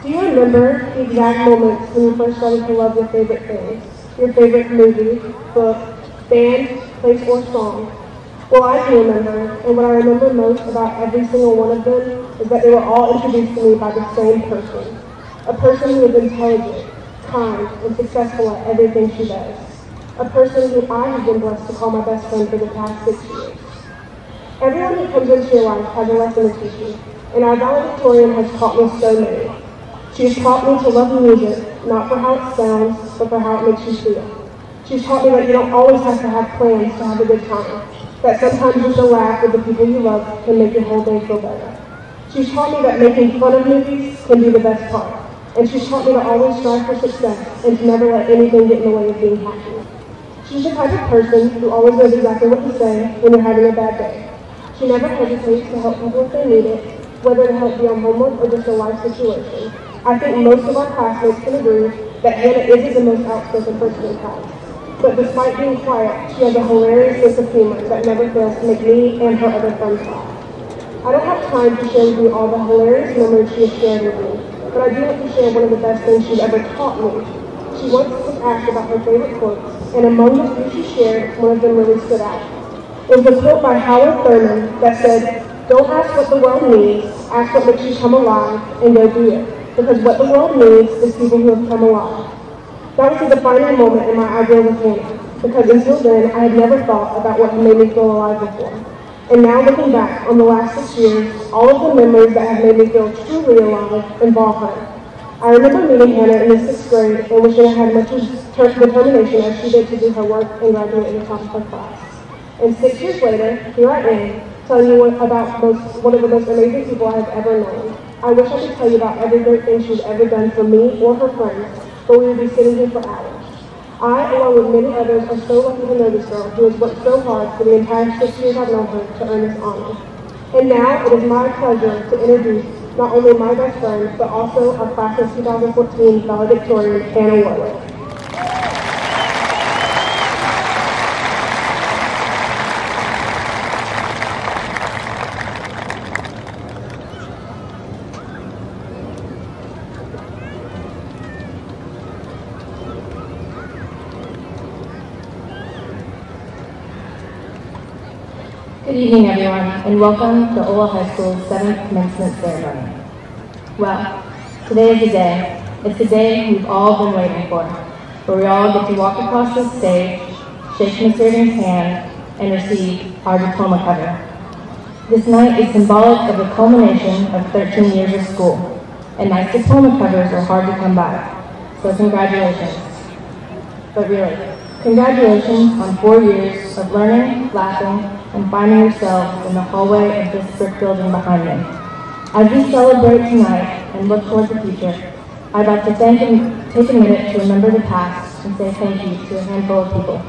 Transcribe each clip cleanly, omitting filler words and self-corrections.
Do you remember the exact moments when you first started to love your favorite things? Your favorite movie, book, band, place, or song? Well, I do remember, and what I remember most about every single one of them is that they were all introduced to me by the same person. A person who is intelligent, kind, and successful at everything she does. A person who I have been blessed to call my best friend for the past 6 years. Everyone who comes into your life has a lesson to teach you, and our valedictorian has taught me so many. She has taught me to love music, not for how it sounds, but for how it makes you feel. She's taught me that you don't always have to have plans to have a good time, that sometimes just a laugh with the people you love can make your whole day feel better. She's taught me that making fun of movies can be the best part, and she's taught me to always strive for success and to never let anything get in the way of being happy. She's the type of person who always knows exactly what to say when you're having a bad day. She never hesitates to help people if they need it, whether to help beyond homework or just a life situation. I think most of our classmates can agree that Hannah isn't the most outspoken person in class. But despite being quiet, she has a hilarious sense of humor that never fails to make me and her other friends laugh. I don't have time to share with you all the hilarious memories she has shared with me, but I do want to share one of the best things she's ever taught me. She once was asked about her favorite quotes, and among the few she shared, one of them really stood out. It was a quote by Howard Thurman that said, "Don't ask what the world needs, ask what makes you come alive, and go do it. Because what the world needs is people who have come alive." That was a defining moment in my idea with Hannah, because until then, I had never thought about what had made me feel alive before. And now looking back on the last 6 years, all of the memories that have made me feel truly alive involve her. I remember meeting Hannah in the 6th grade and wishing I had much determination as she did to do her work and graduate at the top of her class. And 6 years later, here I am, telling you about one of the most amazing people I have ever known. I wish I could tell you about every great thing she's ever done for me or her friends, but we would be sitting here for hours. I, along with many others, are so lucky to know this girl who has worked so hard for the entire 6 years I've known her to earn this honor. And now it is my pleasure to introduce not only my best friend, but also our class of 2014 valedictorian, Hanna Warwick. Good evening, everyone, and welcome to Ola High School's 7th commencement ceremony. Well, today is the day. It's the day we've all been waiting for, where we all get to walk across the stage, shake Mr. Irving's hand, and receive our diploma cover. This night is symbolic of the culmination of 13 years of school, and nice diploma covers are hard to come by, so congratulations. But really, congratulations on 4 years of learning, laughing, and finding yourselves in the hallway of this brick building behind me. As we celebrate tonight and look towards the future, I'd like to take a minute to remember the past and say thank you to a handful of people.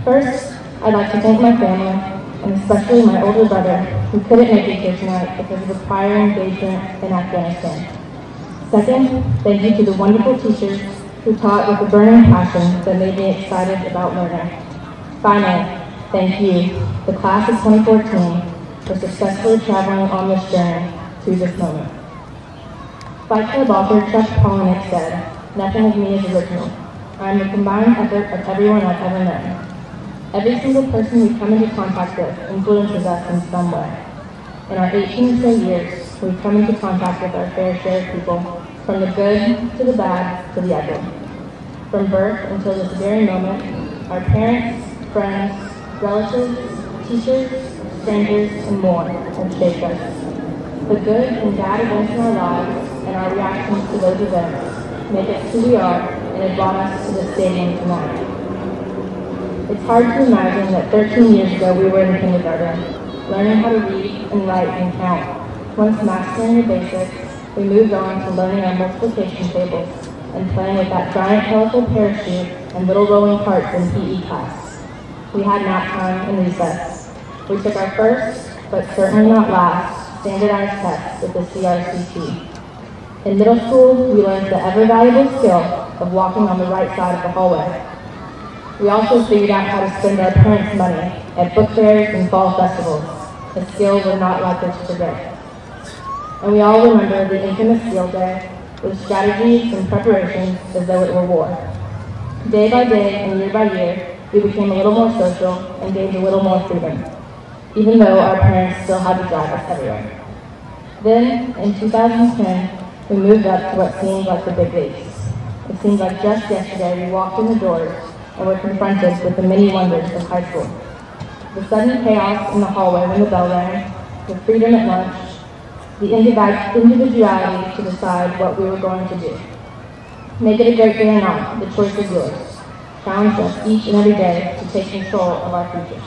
First, I'd like to thank my family, and especially my older brother, who couldn't make it here tonight because of a prior engagement in Afghanistan. Second, thank you to the wonderful teachers who taught with a burning passion that made me excited about learning. Finally, thank you, the class of 2014, for successfully traveling on this journey to this moment. Fight Club author Chuck Palahniuk said, "Nothing of me is original. I am the combined effort of everyone I've ever known. Every single person we come into contact with influences us in some way. In our 18 or so years, we've come into contact with our fair share of people, from the good to the bad to the ugly. From birth until this very moment, our parents, friends, relatives, teachers, strangers, and more have shaped us. The good and bad events in our lives and our reactions to those events make us who we are and have brought us to this stadium tonight. It's hard to imagine that 13 years ago we were in kindergarten, learning how to read and write and count. Once mastering the basics, we moved on to learning our multiplication tables and playing with that giant colorful parachute and little rolling carts in PE class. We had nap time and recess. We took our first, but certainly not last, standardized test with the CRCT. In middle school, we learned the ever-valuable skill of walking on the right side of the hallway. We also figured out how to spend our parents' money at book fairs and fall festivals, a skill we're not likely to forget. and we all remember the infamous field day with strategies and preparations as though it were war. Day by day and year by year, we became a little more social and gained a little more freedom, even though our parents still had to drive us everywhere. Then, in 2010, we moved up to what seemed like the big leagues. It seemed like just yesterday we walked in the doors and were confronted with the many wonders of high school. The sudden chaos in the hallway when the bell rang, the freedom at lunch, the individuality to decide what we were going to do. Make it a great day or not, the choice is yours. Challenge us each and every day to take control of our futures.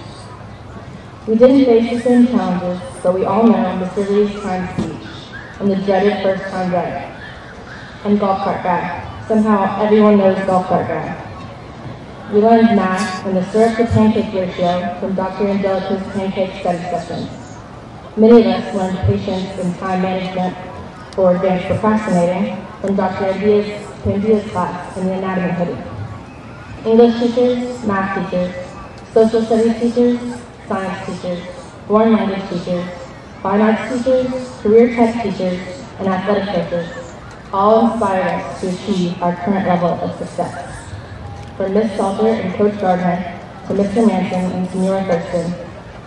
We didn't face the same challenges, but we all know Mr. Lee's time speech and the dreaded first-time drive. And golf cart guy. Somehow everyone knows golf cart guy. We learned math and the syrup to pancake ratio from Dr. Angelica's pancake study sessions. Many of us learned patience and time management or advanced procrastinating from Dr. Pandia's class in the anatomy hoodie. English teachers, math teachers, social studies teachers, science teachers, foreign language teachers, fine arts teachers, career tech teachers, and athletic coaches all inspired us to achieve our current level of success. From Miss Salter and Coach Gardner to Mr. Manson and Senora Thurston,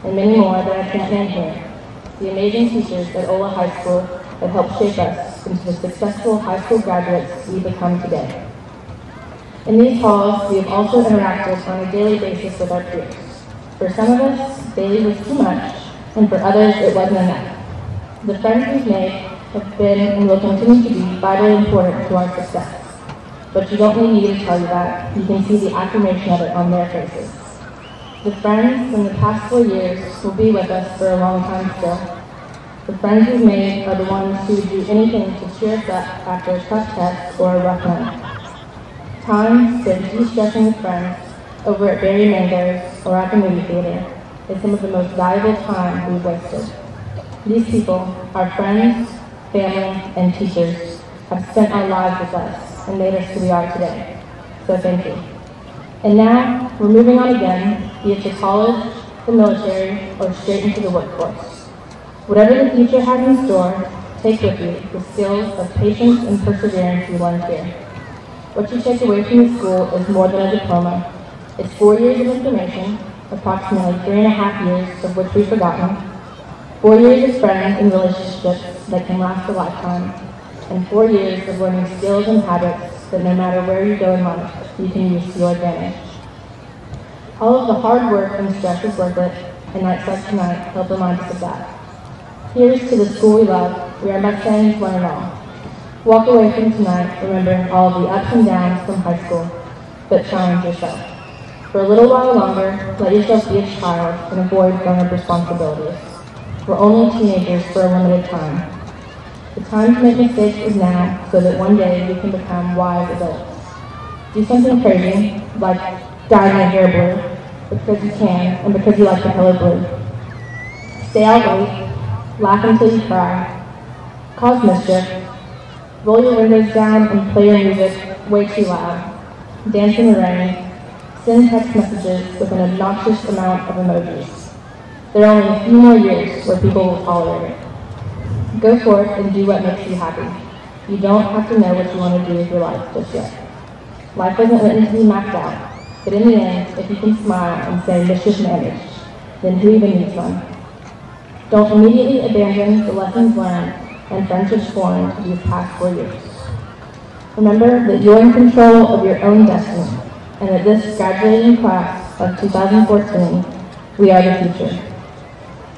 and many more that I can't name here, the amazing teachers at Ola High School have helped shape us into the successful high school graduates we become today. In these halls, we have also interacted on a daily basis with our peers. For some of us, daily was too much, and for others, it wasn't enough. The friends we've made have been and will continue to be vitally important to our success. But you don't need me to tell you that. You can see the affirmation of it on their faces. The friends from the past 4 years will be with us for a long time still. The friends we've made are the ones who would do anything to cheer us up after a tough test or a rough night. Time spent de-stressing with friends over at Berry Mango's or at the movie theater is some of the most valuable time we've wasted. These people, our friends, family, and teachers, have spent our lives with us and made us who we are today. So thank you. And now, we're moving on again, be it to college, the military, or straight into the workforce. Whatever the future has in store, take with you the skills of patience and perseverance you learned here. What you take away from the school is more than a diploma. It's 4 years of information, approximately 3.5 years of which we've forgotten, 4 years of friends and relationships that can last a lifetime, and 4 years of learning skills and habits that no matter where you go in life, you can use to your advantage. All of the hard work and stress is worth it, and nights like tonight help remind us of that. Here's to the school we love. We are Mustangs, one and all. Walk away from tonight remembering all of the ups and downs from high school, but challenge yourself. For a little while longer, let yourself be a child and avoid grown-up responsibilities. We're only teenagers for a limited time. The time to make mistakes is now, so that one day you can become wise adults. Do something crazy, like dyeing your hair blue, because you can, and because you like the color blue. Stay out late, laugh until you cry, cause mischief, roll your windows down and play your music way too loud, dance in the rain, send text messages with an obnoxious amount of emojis. There are only a few more years where people will tolerate it. Go forth and do what makes you happy. You don't have to know what you want to do with your life just yet. Life isn't written to be mapped out, but in the end, if you can smile and say mischief managed, then who even needs one? Don't immediately abandon the lessons learned and friendships formed these past 4 years. Remember that you're in control of your own destiny, and that this graduating class of 2014, we are the future.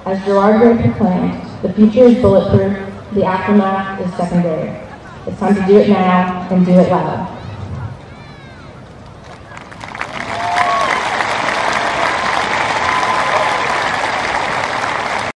As Gerard Gray proclaimed, the future is bulletproof, the aftermath is secondary. It's time to do it now and do it loud.